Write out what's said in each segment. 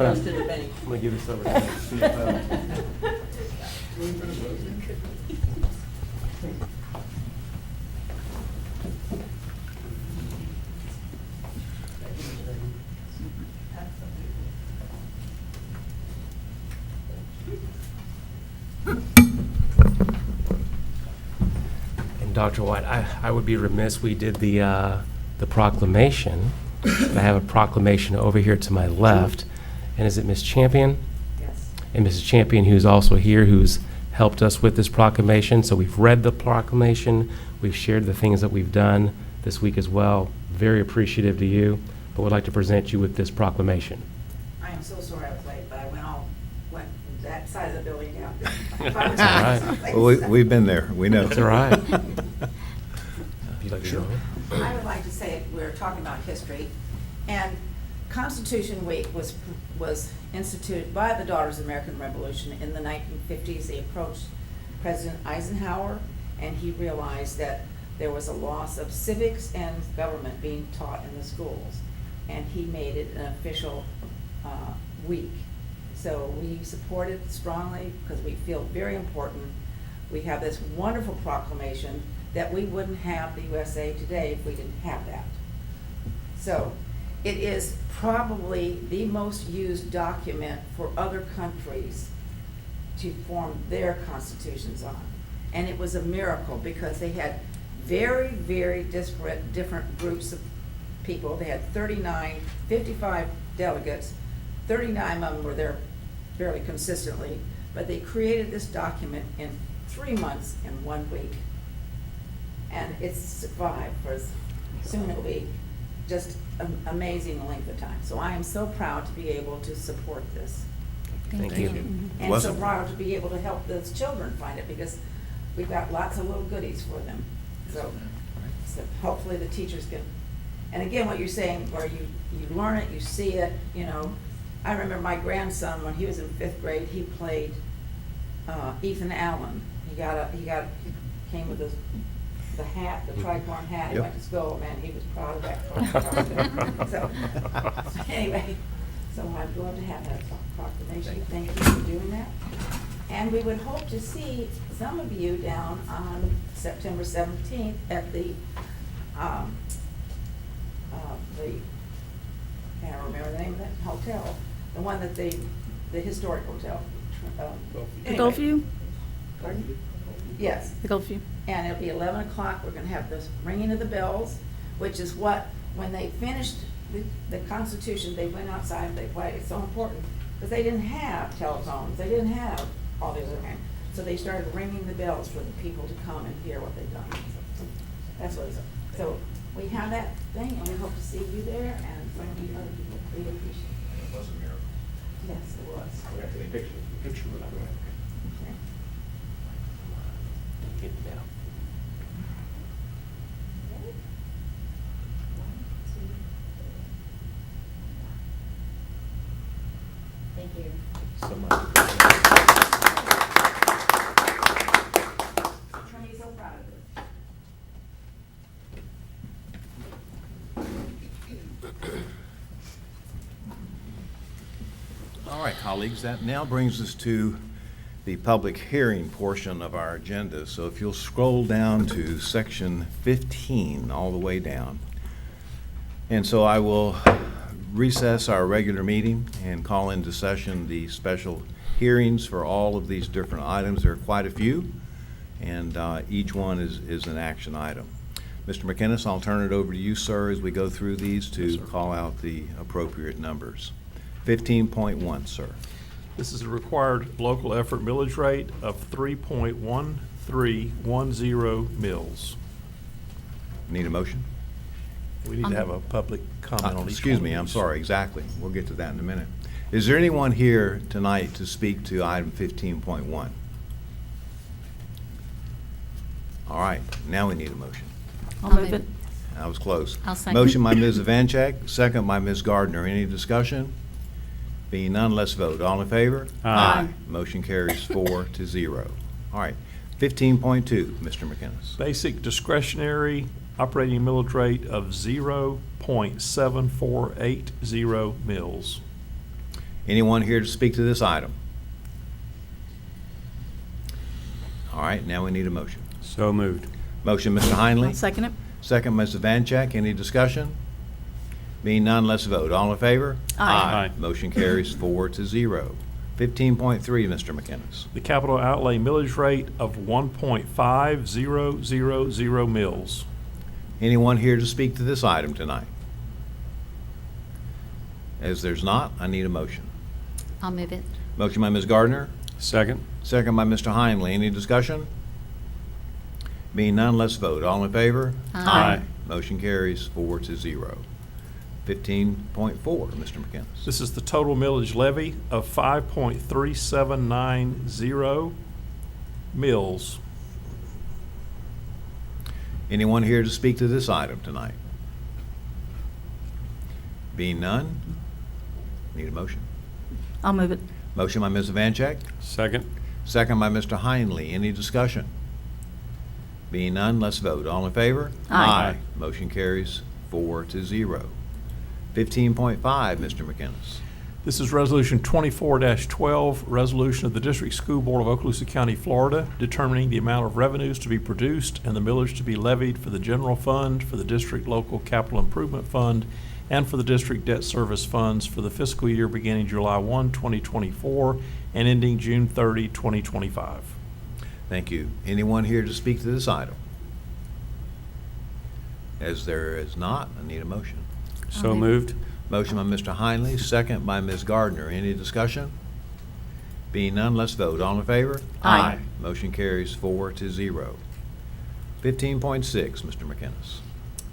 Goes to the bank. I'm gonna give this over to the CFO. And Dr. White, I would be remiss, we did the proclamation. I have a proclamation over here to my left. And is it Ms. Champion? Yes. And Mrs. Champion, who's also here, who's helped us with this proclamation. So we've read the proclamation. We've shared the things that we've done this week as well. Very appreciative to you, but would like to present you with this proclamation. I am so sorry I was late, but I went that side of the building down. That's all right. Well, we've been there, we know. That's all right. If you'd like to Sure. go ahead. I would like to say, we're talking about history, and Constitution Week was instituted by the Daughters of the American Revolution in the 1950s. They approached President Eisenhower, and he realized that there was a loss of civics and government being taught in the schools, and he made it an official week. So we support it strongly because we feel very important. We have this wonderful proclamation that we wouldn't have the USA Today if we didn't have that. So it is probably the most used document for other countries to form their constitutions on. And it was a miracle because they had very, very disparate, different groups of people. They had 55 delegates. 39 of them were there fairly consistently, but they created this document in 3 months in 1 week. And it's survived for soon it'll be just an amazing length of time. So I am so proud to be able to support this. Thank you. And so Wasn't- proud to be able to help those children find it because we've got lots of little goodies for them. So hopefully the teachers can, and again, what you're saying, where you learn it, you see it, you know. I remember my grandson, when he was in 5th grade, he played Ethan Allen. He came with the hat, the tricorn hat, he Yep. went to school, man, he was proud of that. So anyway, so I'm glad to have that proclamation. Thank you for doing that. And we would hope to see some of you down on September 17th at the, I can't remember the name of that hotel, the one that the historic hotel. The Anyway. Gulfview? Pardon? Yes. The Gulfview. And it'll be 11 o'clock, we're gonna have this ringing of the bells, which is what, when they finished the Constitution, they went outside and they played. It's so important, because they didn't have telephones, they didn't have all these other things. So they started ringing the bells for the people to come and hear what they've done. So that's what it's, so we have that thing, and we hope to see you there, and so many other people, we appreciate it. It was a miracle. Yes, it was. We have to take a picture with that. Okay. Get it down. Thank you. So much. Attorney's so proud of this. All right, colleagues, that now brings us to the public hearing portion of our agenda. So if you'll scroll down to section 15, all the way down. And so I will recess our regular meeting and call into session the special hearings for all of these different items. There are quite a few, and each one is an action item. Mr. McInnes, I'll turn it over to you, sir, as we go through these to call out the appropriate numbers. 15.1, sir. This is a required local effort millage rate of 3.1310 mils. Need a motion? We need to have a public comment on each Excuse one me, of I'm these. sorry, exactly. We'll get to that in a minute. Is there anyone here tonight to speak to item 15.1? All right, now we need a motion. I'll move it. That was close. I'll second. Motion by Ms. Ivanchek, second by Ms. Gardner. Any discussion? Being none, let's vote. All in favor? Aye. Motion carries 4-0. All right, 15.2, Mr. McInnes. Basic discretionary operating millage rate of 0.7480 mils. Anyone here to speak to this item? All right, now we need a motion. So moved. Motion, Mr. Heinley. I'll second it. Second, Mr. Vanchek. Any discussion? Being none, let's vote. All in favor? Aye. Aye. Motion carries 4-0. 15.3, Mr. McInnes. The capital outlay millage rate of 1.5000 mills. Anyone here to speak to this item tonight? As there's not, I need a motion. I'll move it. Motion by Ms. Gardner, Second. second by Mr. Heinley. Any discussion? Being none, let's vote. All in favor? Aye. Motion carries 4-0. 15.4, Mr. McInnes. This is the total millage levy of 5.3790 mills. Anyone here to speak to this item tonight? Being none, need a motion. I'll move it. Motion by Ms. Vanchek, Second. second by Mr. Heinley. Any discussion? Being none, let's vote. All in favor? Aye. Motion carries 4-0. 15.5, Mr. McInnes. This is Resolution 24-12, resolution of the District School Board of Okaloosa County, Florida, determining the amount of revenues to be produced and the millage to be levied for the general fund, for the district local capital improvement fund, and for the district debt service funds for the fiscal year beginning July 1, 2024, and ending June 30, 2025. Thank you. Anyone here to speak to this item? As there is not, I need a motion. So I'll moved. Motion by Mr. Heinley, second by Ms. Gardner. Any discussion? Being none, let's vote. All in favor? Aye. Motion carries 4-0. 15.6, Mr. McInnes.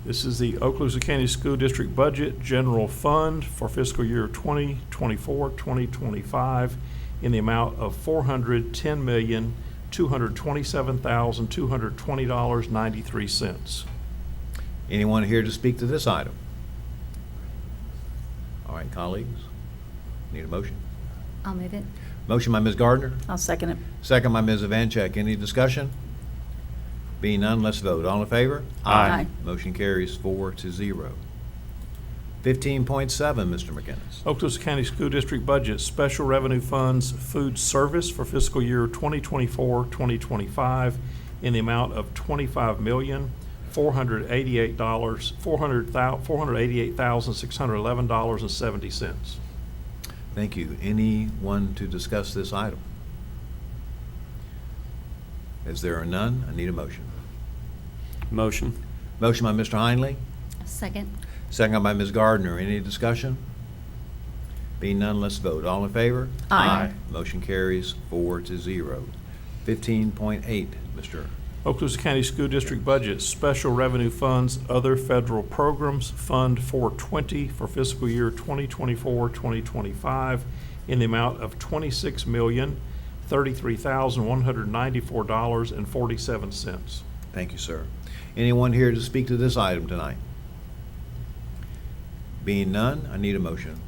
This is the Okaloosa County School District Budget General Fund for fiscal year 2024-2025 in the amount of $410,227,220.93. Anyone here to speak to this item? All right, colleagues, need a motion. I'll move it. Motion by Ms. Gardner, I'll second it. second by Ms. Vanchek. Any discussion? Being none, let's vote. All in favor? Aye. Motion carries 4-0. 15.7, Mr. McInnes. Okaloosa County School District Budget Special Revenue Funds Food Service for fiscal year 2024-2025 in the amount of $488,611.70. Thank you. Anyone to discuss this item? As there are none, I need a motion. Motion. Motion by Mr. Heinley, Second. second by Ms. Gardner. Any discussion? Being none, let's vote. All in favor? Aye. Motion carries 4-0. 15.8, Mr. Okaloosa County School District Budget Special Revenue Funds Other Federal Programs Fund 420 for fiscal year 2024-2025 in the amount of $26,033,194.47. Thank you, sir. Anyone here to speak to this item tonight? Being none, I need a motion.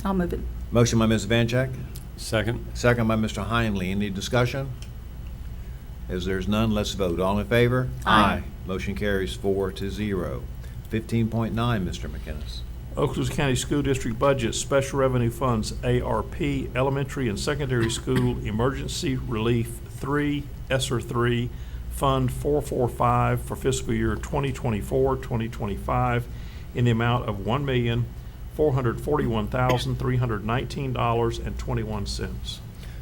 I'll move it. Motion by Ms. Vanchek, Second. second by Mr. Heinley. Any discussion? As there's none, let's vote. All in favor? Aye. Motion carries 4-0. 15.9, Mr. McInnes. Okaloosa County School District Budget Special Revenue Funds ARP Elementary and Secondary School Emergency Relief 3, ESSER 3, Fund 445 for fiscal year 2024-2025 in the amount of $1,441,319.21.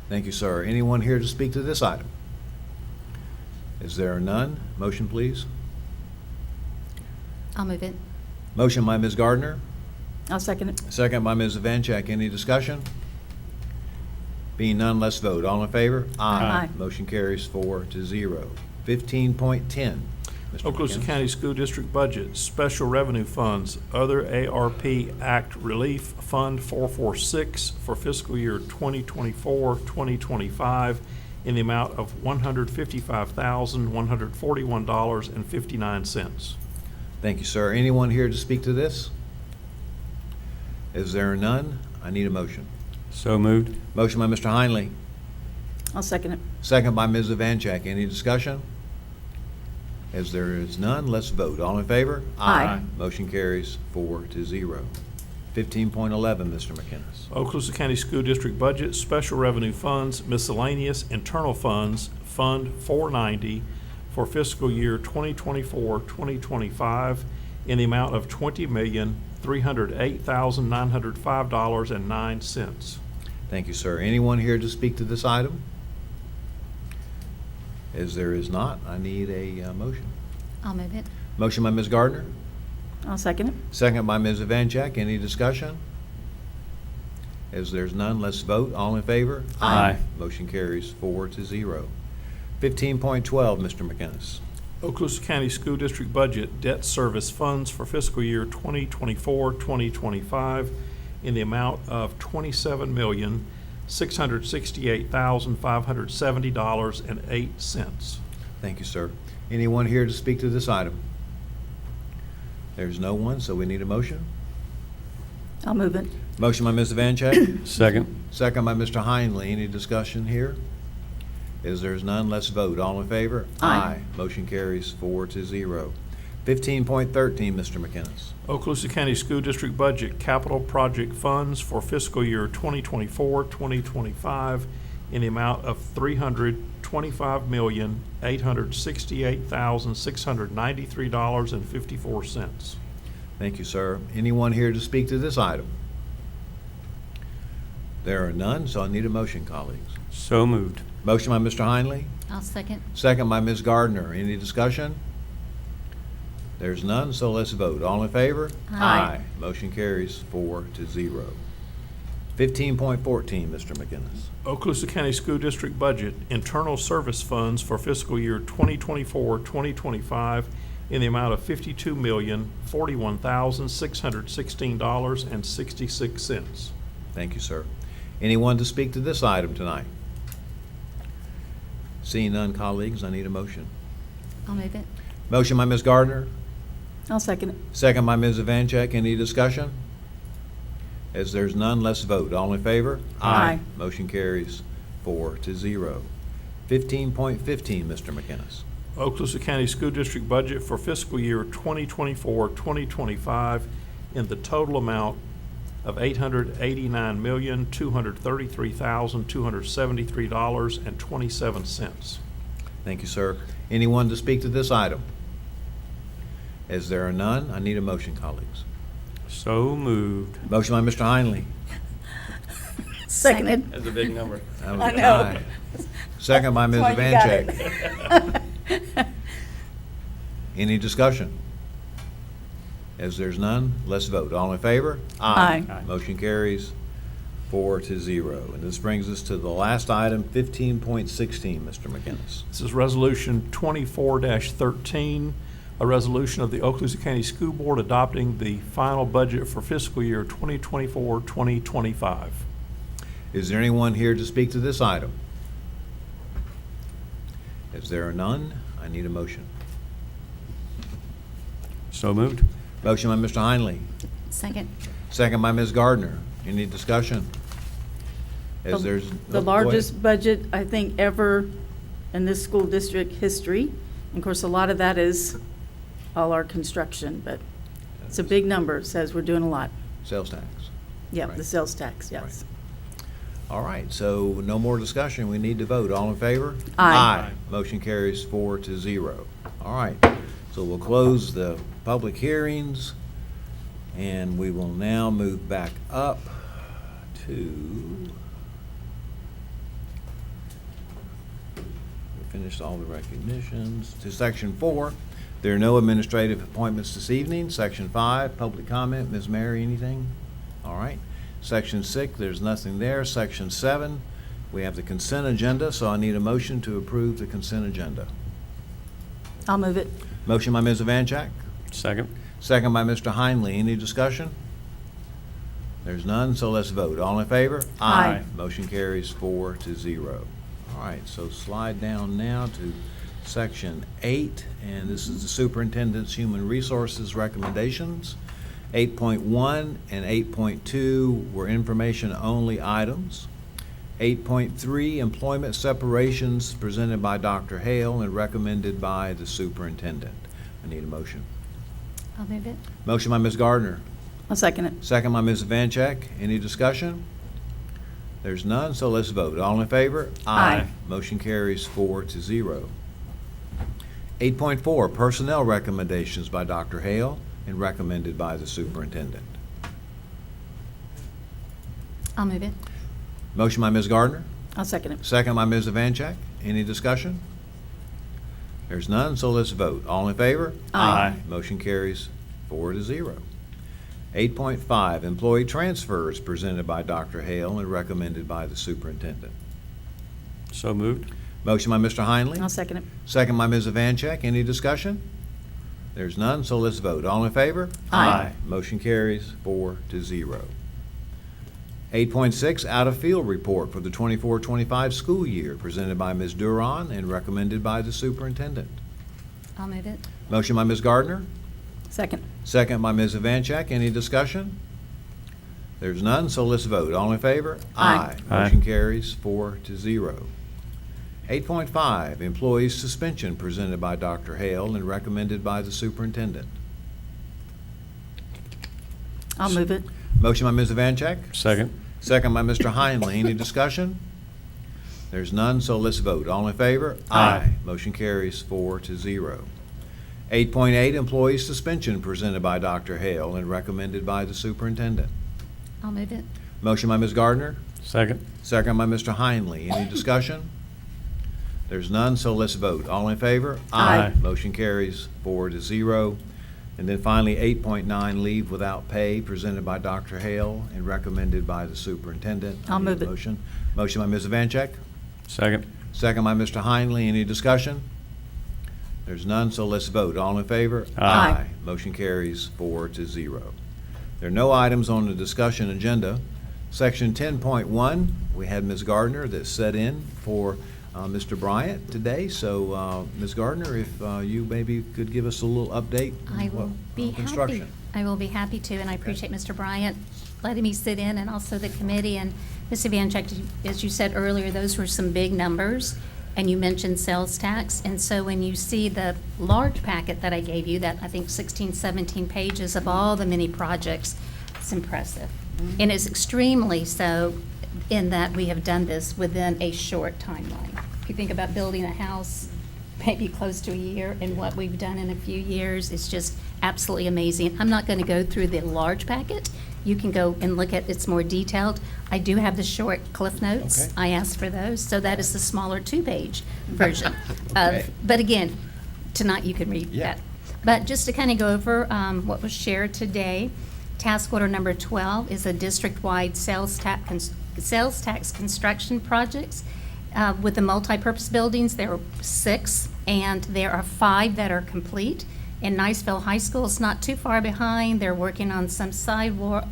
Thank you, sir. Anyone here to speak to this item? Is there none? Motion, please. I'll move it. Motion by Ms. Gardner, I'll second it. second by Ms. Vanchek. Any discussion? Being none, let's vote. All in favor? Aye. Motion carries 4-0. 15.10, Mr. Okaloosa McInnes. County School District Budget Special Revenue Funds Other ARP Act Relief Fund 446 for fiscal year 2024-2025 in the amount of $155,141.59. Thank you, sir. Anyone here to speak to this? Is there none? I need a motion. So moved. Motion by Mr. Heinley, I'll second it. second by Ms. Vanchek. Any discussion? As there is none, let's vote. All in favor? Aye. Motion carries 4-0. 15.11, Mr. McInnes. Okaloosa County School District Budget, Special Revenue Funds, Miscellaneous Internal Funds, Fund 490 for fiscal year 2024-2025 in the amount of $20,308,905.09. Thank you, sir. Anyone here to speak to this item? As there is not, I need a motion. I'll move it. Motion by Ms. Gardner, I'll second it. second by Ms. Evancheck. Any discussion? As there's none, let's vote. All in favor? Aye. Motion carries 4-0. 15.12, Mr. McInnes. Okaloosa County School District Budget, Debt Service Funds for fiscal year 2024-2025 in the amount of $27,668,570.08. Thank you, sir. Anyone here to speak to this item? There's no one, so we need a motion. I'll move it. Motion by Ms. Evancheck, Second. second by Mr. Heinley. Any discussion here? As there's none, let's vote. All in favor? Aye. Motion carries 4-0. 15.13, Mr. McInnes. Okaloosa County School District Budget, Capital Project Funds for fiscal year 2024-2025 in the amount of $325,868,693.54. Thank you, sir. Anyone here to speak to this item? There are none, so I need a motion, colleagues. So moved. Motion by Mr. Heinley, I'll second. second by Ms. Gardner. Any discussion? There's none, so let's vote. All in favor? Aye. Motion carries 4-0. 15.14, Mr. McInnes. Okaloosa County School District Budget, Internal Service Funds for fiscal year 2024-2025 in the amount of $52,041,616.66. Thank you, sir. Anyone to speak to this item tonight? Seeing none, colleagues, I need a motion. I'll move it. Motion by Ms. Gardner, I'll second it. second by Ms. Evancheck. Any discussion? As there's none, let's vote. All in favor? Aye. Motion carries 4-0. 15.15, Mr. McInnes. Okaloosa County School District Budget for fiscal year 2024-2025 in the total amount of $889,233,273.27. Thank you, sir. Anyone to speak to this item? As there are none, I need a motion, colleagues. So moved. Motion by Mr. Heinley. Seconded. That's a big number. That was I a know. tie. Second by Ms. That's why you got Evancheck. it. Any discussion? As there's none, let's vote. All in favor? Aye. Aye. Motion carries 4-0. And this brings us to the last item, 15.16, Mr. McInnes. This is Resolution 24-13, a resolution of the Okaloosa County School Board adopting the final budget for fiscal year 2024-2025. Is there anyone here to speak to this item? As there are none, I need a motion. So moved. Motion by Mr. Heinley, Second. second by Ms. Gardner. Any discussion? As there's. The oh, go ahead. largest budget, I think, ever in this school district history. And of course, a lot of that is all our construction, but it's a big number. It says we're doing a lot. Sales tax. Yeah, Right. the sales tax, yes. All right, so no more discussion. We need to vote. All in favor? Aye. Motion carries 4-0. All right, so we'll close the public hearings, and we will now move back up to, we finished all the recognitions, to Section 4. There are no administrative appointments this evening. Section 5, public comment. Ms. Mary, anything? All right. Section 6, there's nothing there. Section 7, we have the consent agenda, so I need a motion to approve the consent agenda. I'll move it. Motion by Ms. Evancheck, Second. second by Mr. Heinley. Any discussion? There's none, so let's vote. All in favor? Aye. Motion carries 4-0. All right, so slide down now to Section 8, and this is the Superintendent's Human Resources recommendations. 8.1 and 8.2 were information-only items. 8.3, employment separations presented by Dr. Hale and recommended by the superintendent. I need a motion. I'll move it. Motion by Ms. Gardner, I'll second it. Second by Ms. Vancheck. Any discussion? There's none, so let's vote. All in favor? Aye. Motion carries 4-0. 8.4, personnel recommendations by Dr. Hale and recommended by the superintendent. I'll move it. Motion by Ms. Gardner, I'll second it. second by Ms. Vancheck. Any discussion? There's none, so let's vote. All in favor? Aye. Motion carries 4-0. 8.5, employee transfers presented by Dr. Hale and recommended by the superintendent. So moved. Motion by Mr. Heinley. I'll second it. Second by Ms. Vancheck. Any discussion? There's none, so let's vote. All in favor? Aye. Motion carries 4-0. 8.6, out-of-field report for the 24-25 school year, presented by Ms. Duran and recommended by the superintendent. I'll move it. Motion by Ms. Gardner, Second. second by Ms. Vancheck. Any discussion? There's none, so let's vote. All in favor? Aye. Aye. Motion carries 4-0. 8.5, employees suspension presented by Dr. Hale and recommended by the superintendent. I'll move it. Motion by Ms. Vancheck, Second. second by Mr. Heinley. Any discussion? There's none, so let's vote. All in favor? Aye. Motion carries 4-0. 8.8, employees suspension presented by Dr. Hale and recommended by the superintendent. I'll move it. Motion by Ms. Gardner, Second. second by Mr. Heinley. Any discussion? There's none, so let's vote. All in favor? Aye. Motion carries 4-0. And then finally, 8.9, leave without pay, presented by Dr. Hale and recommended by the superintendent. I'll Need a move it. Motion. Motion by Ms. Vancheck, Second. second by Mr. Heinley. Any discussion? There's none, so let's vote. All in favor? Aye. Motion carries 4-0. There are no items on the discussion agenda. Section 10.1, we had Ms. Gardner that set in for Mr. Bryant today. So, Ms. Gardner, if you maybe could give us a little update I on will be happy. construction. I will be happy to, and I appreciate Mr. Bryant letting me sit in, and also the committee. And Ms. Vancheck, as you said earlier, those were some big numbers, and you mentioned sales tax. And so when you see the large packet that I gave you, that I think 16, 17 pages of all the many projects, it's impressive. And it's extremely so in that we have done this within a short timeline. If you think about building a house, maybe close to a year, and what we've done in a few years, it's just absolutely amazing. I'm not going to go through the large packet. You can go and look at it's more detailed. I do have the short cliff notes. Okay. I asked for those, so that is the smaller 2-page version. Okay. But again, tonight you can read Yeah. that. But just to kind of go over what was shared today, task order number 12 is a district-wide sales tax construction projects. With the multipurpose buildings, there are 6, and there are 5 that are complete. In Niceville High School, it's not too far behind. They're working on some sidewalk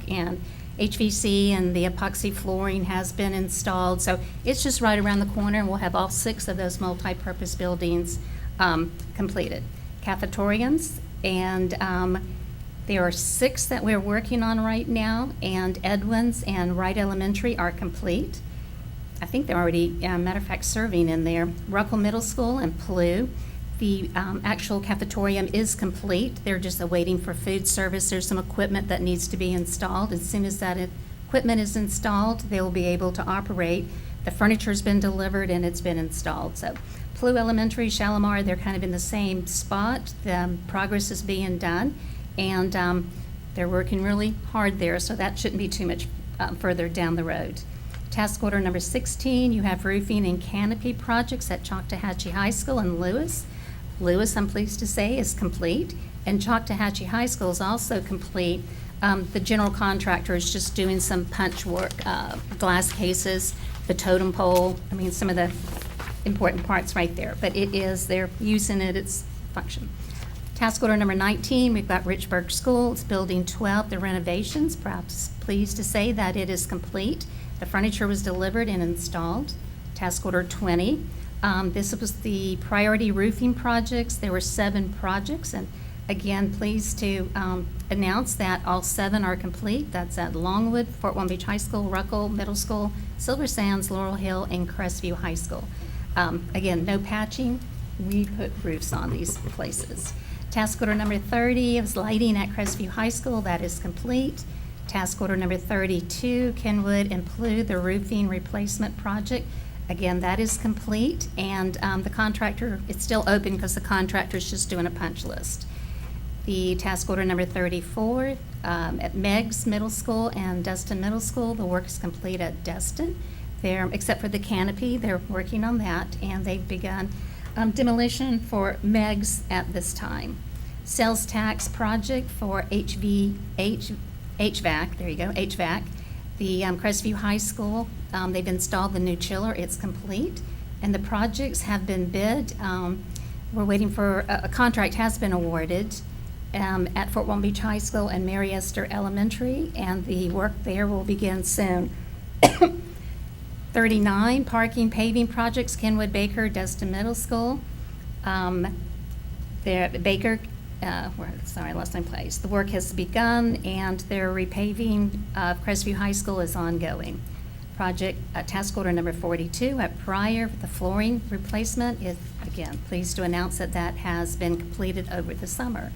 and HVC, and the epoxy flooring has been installed. So it's just right around the corner, and we'll have all 6 of those multipurpose buildings completed. Cafeterians, and there are 6 that we're working on right now, and Edwin's and Wright Elementary are complete. I think they're already, matter of fact, serving in there. Ruckle Middle School and Paloux. The actual cafetorium is complete. They're just waiting for food service. There's some equipment that needs to be installed. As soon as that equipment is installed, they will be able to operate. The furniture's been delivered and it's been installed. So Paloux Elementary, Shalimar, they're kind of in the same spot. The progress is being done, and they're working really hard there, so that shouldn't be too much further down the road. Task order number 16, you have roofing and canopy projects at Choctawhatchee High School and Lewis. Lewis, I'm pleased to say, is complete, and Choctawhatchee High School is also complete. The general contractor is just doing some punch work, glass cases, the totem pole, I mean, some of the important parts right there. But it is, they're using it, it's function. Task order number 19, we've got Richburg School, it's building 12, the renovations. Perhaps pleased to say that it is complete. The furniture was delivered and installed. Task order 20, this was the priority roofing projects. There were 7 projects, and again, pleased to announce that all 7 are complete. That's at Longwood, Fort Walton Beach High School, Ruckle Middle School, Silver Sands, Laurel Hill, and Crestview High School. Again, no patching. We put roofs on these places. Task order number 30 is lighting at Crestview High School. That is complete. Task order number 32, Kenwood and Plue, the roofing replacement project. Again, that is complete, and the contractor, it's still open because the contractor's just doing a punch list. The task order number 34, at Meigs Middle School and Destin Middle School, the work is complete at Destin. Except for the canopy, they're working on that, and they've begun demolition for Meigs at this time. Sales tax project for HVAC, there you go, HVAC. The Crestview High School, they've installed the new chiller, it's complete, and the projects have been bid. We're waiting for, a contract has been awarded at Fort Walton Beach High School and Mary Esther Elementary, and the work there will begin soon. 39, parking paving projects, Kenwood, Baker, Destin Middle School. Baker, last time placed. The work has begun, and their repaving of Crestview High School is ongoing. Project, task order number 42 at Pryor, the flooring replacement is, again, pleased to announce that that has been completed over the summer.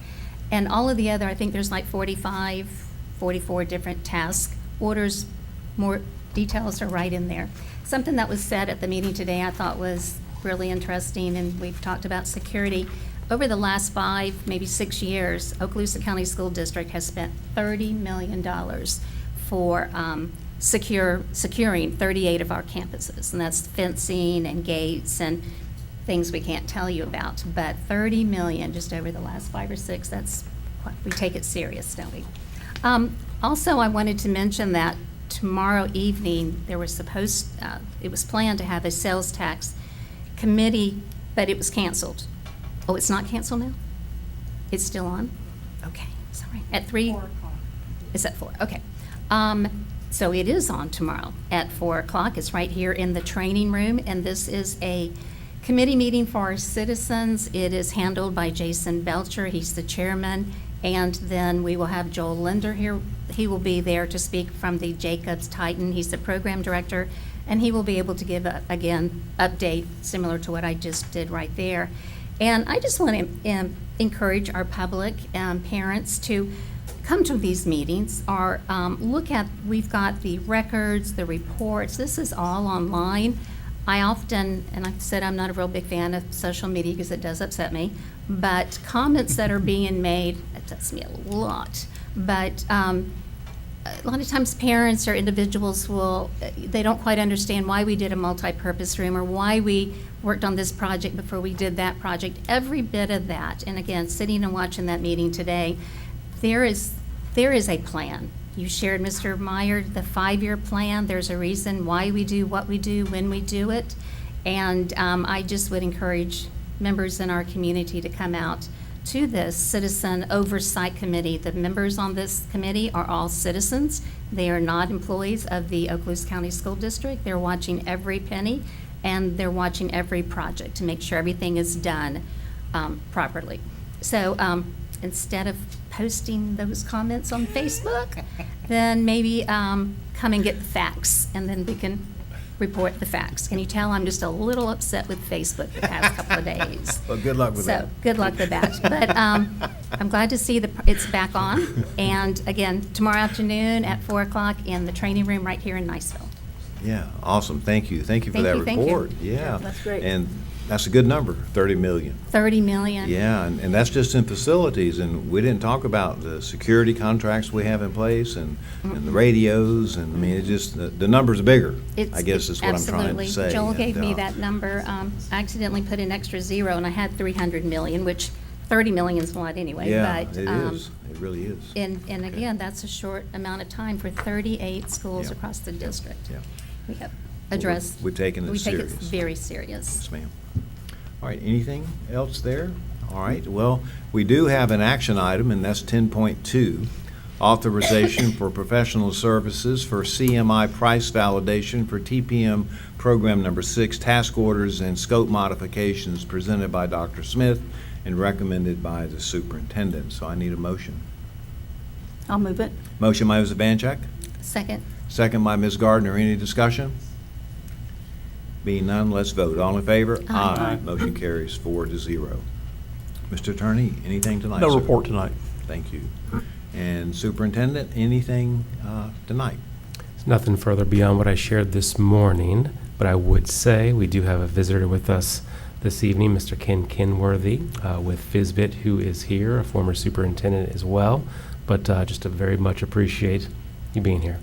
And all of the other, I think there's like 45, 44 different task orders. More details are right in there. Something that was said at the meeting today I thought was really interesting, and we've talked about security. Over the last 5, maybe 6 years, Okaloosa County School District has spent $30 million for securing 38 of our campuses, and that's fencing and gates and things we can't tell you about. But $30 million just over the last 5 or 6, we take it serious, don't we? Also, I wanted to mention that tomorrow evening, it was planned to have a sales tax committee, but it was canceled. Oh, it's not canceled now? It's still on? Okay, sorry. At 3? 4 o'clock. It's at 4, okay. So it is on tomorrow at 4 o'clock. It's right here in the training room, and this is a committee meeting for our citizens. It is handled by Jason Belcher. He's the chairman. And then we will have Joel Linder here. He will be there to speak from the Jacobs Titan. He's the program director, and he will be able to give, again, update similar to what I just did right there. And I just want to encourage our public parents to come to these meetings or look at, we've got the records, the reports. This is all online. I often, and I've said I'm not a real big fan of social media because it does upset me, but comments that are being made, it upsets me a lot. But a lot of times parents or individuals they don't quite understand why we did a multi-purpose room or why we worked on this project before we did that project. Every bit of that, and again, sitting and watching that meeting today, there is a plan. You shared, Mr. Meyer, the 5-year plan. There's a reason why we do what we do, when we do it. And I just would encourage members in our community to come out to this Citizen Oversight Committee. The members on this committee are all citizens. They are not employees of the Okaloosa County School District. They're watching every penny, and they're watching every project to make sure everything is done properly. So instead of posting those comments on Facebook, then maybe come and get the facts, and then we can report the facts. Can you tell I'm just a little upset with Facebook the past couple of days? Well, good luck with that. So, good luck with that. But I'm glad to see it's back on. And again, tomorrow afternoon at 4 o'clock in the training room right here in Niceville. Yeah, awesome. Thank you. Thank you for that Thank you. report. Yeah. That's great. And that's a good number, 30 million. 30 million. Yeah, and that's just in facilities, and we didn't talk about the security contracts we have in place and the radios, and I mean, it just, the number's bigger, I guess is what I'm trying to Absolutely. say. Joel gave And, me that number. I accidentally put an extra 0, and I had 300 million, which 30 million is a lot anyway. Yeah, But, it is. It really is. And Okay. again, that's a short amount of time for 38 schools Yeah. across the district. Yeah. We have Well, addressed. we've taken it We take it serious. very serious. Yes, ma'am. All right, anything else there? All right, well, we do have an action item, and that's 10.2, authorization for professional services for CMI price validation for TPM program number 6, task orders and scope modifications presented by Dr. Smith and recommended by the superintendent. So I need a motion. I'll move it. Motion by Ms. Vancheck, Second. second by Ms. Gardner. Any discussion? Being none, let's vote. All in favor? Aye. Motion carries 4-0. Mr. Attorney, anything tonight, No sir? report tonight. Thank you. And Superintendent, anything tonight? There's nothing further beyond what I shared this morning, but I would say we do have a visitor with us this evening, Mr. Ken Kenworthy with Fizbit, who is here, a former superintendent as well, but just to very much appreciate you being here.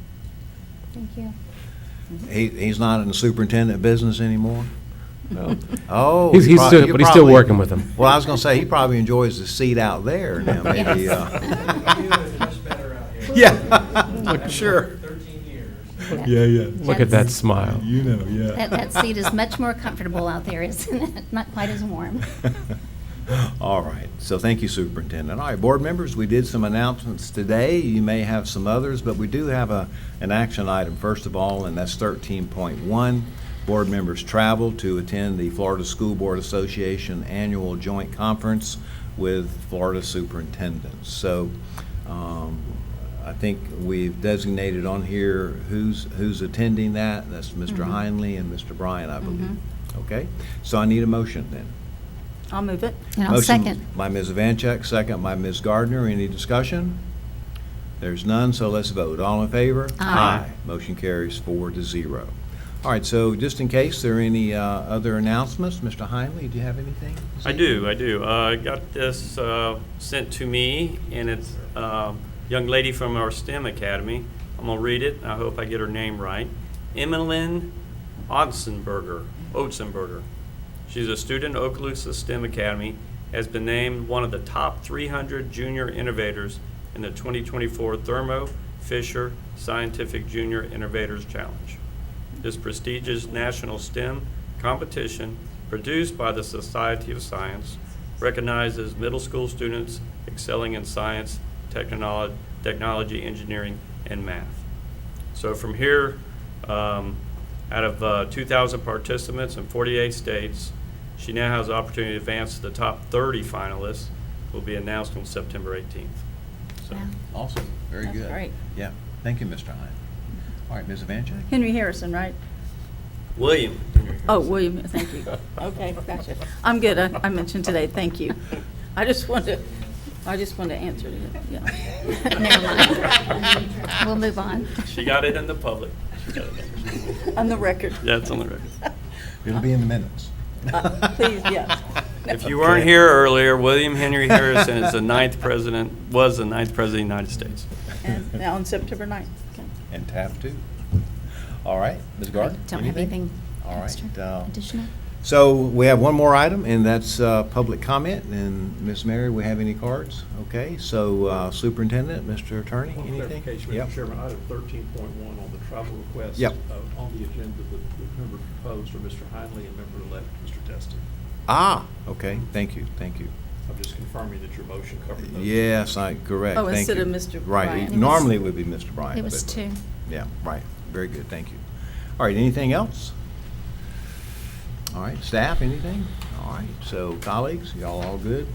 Thank you. He's not in the superintendent business anymore? No. Oh. He's you prob- still, you but he's still probably- working with them. Well, I was going to say, he probably enjoys the seat out there now, maybe. Much better out here. Yeah, sure. 13 years. Yeah. Look at that smile. You know, yeah. That seat is much more comfortable out there, isn't it? Not quite as warm. All right, so thank you, Superintendent. All right, board members, we did some announcements today. You may have some others, but we do have an action item, first of all, and that's 13.1. Board members travel to attend the Florida School Board Association Annual Joint Conference with Florida Superintendents. So I think we've designated on here who's attending that. That's Mr. Heinley and Mr. Bryan, I believe. Okay, so I need a motion then. I'll move it. And I'll Motion second. by Ms. Vancheck, second by Ms. Gardner. Any discussion? There's none, so let's vote. All in favor? Aye. Motion carries 4-0. All right, so just in case there are any other announcements, Mr. Heinley, do you have anything? to I say? do. I got this sent to me, and it's a young lady from our STEM Academy. I'm going to read it. I hope I get her name right. Emmeline Otzenberger. She's a student at Okaloosa STEM Academy, has been named one of the top 300 junior innovators in the 2024 Thermo Fisher Scientific Junior Innovators Challenge. This prestigious national STEM competition, produced by the Society of Science, recognizes middle school students excelling in science, technology, engineering, and math. So from here, out of 2,000 participants in 48 states, she now has the opportunity to advance to the top 30 finalists, will be announced on September 18th. So, Yeah. Awesome, very That's good. great. Yeah, thank you, Mr. Heinley. All right, Ms. Vancheck? Henry Harrison, right? William. Oh, William, thank you. Okay, gotcha. I'm good. I mentioned today, thank you. I just wanted to answer it, yeah. Never mind. We'll move on. She got it in the public. She got it. On the record. Yeah, it's on the record. It'll be in the minutes. Please, yes. If you weren't here earlier, William Henry Harrison is the ninth president, was the ninth president of the United States. And now on September 9th. Okay. And Taft, too. All right, Ms. Gardner? Don't have anything All right, extra, additional. So we have one more item, and that's public comment. And Ms. Mary, we have any cards? Okay, so Superintendent, Mr. Attorney, One anything? clarification, Yep. Mr. Chairman, item 13.1 on the travel request. Yep. On the agenda, the member proposed are Mr. Heinley and member-elect Mr. Teston. Ah, okay, thank you. I'm just confirming that your motion covered those. Yes, correct, Oh, thank instead you. of Mr. Right, Bryant. It was- normally it would be Mr. Bryant. It was but- two. Yeah, right, very good, thank you. All right, anything else? All right, staff, anything? All right, so colleagues, y'all all good?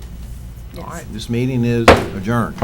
All Yes. right, this meeting is adjourned.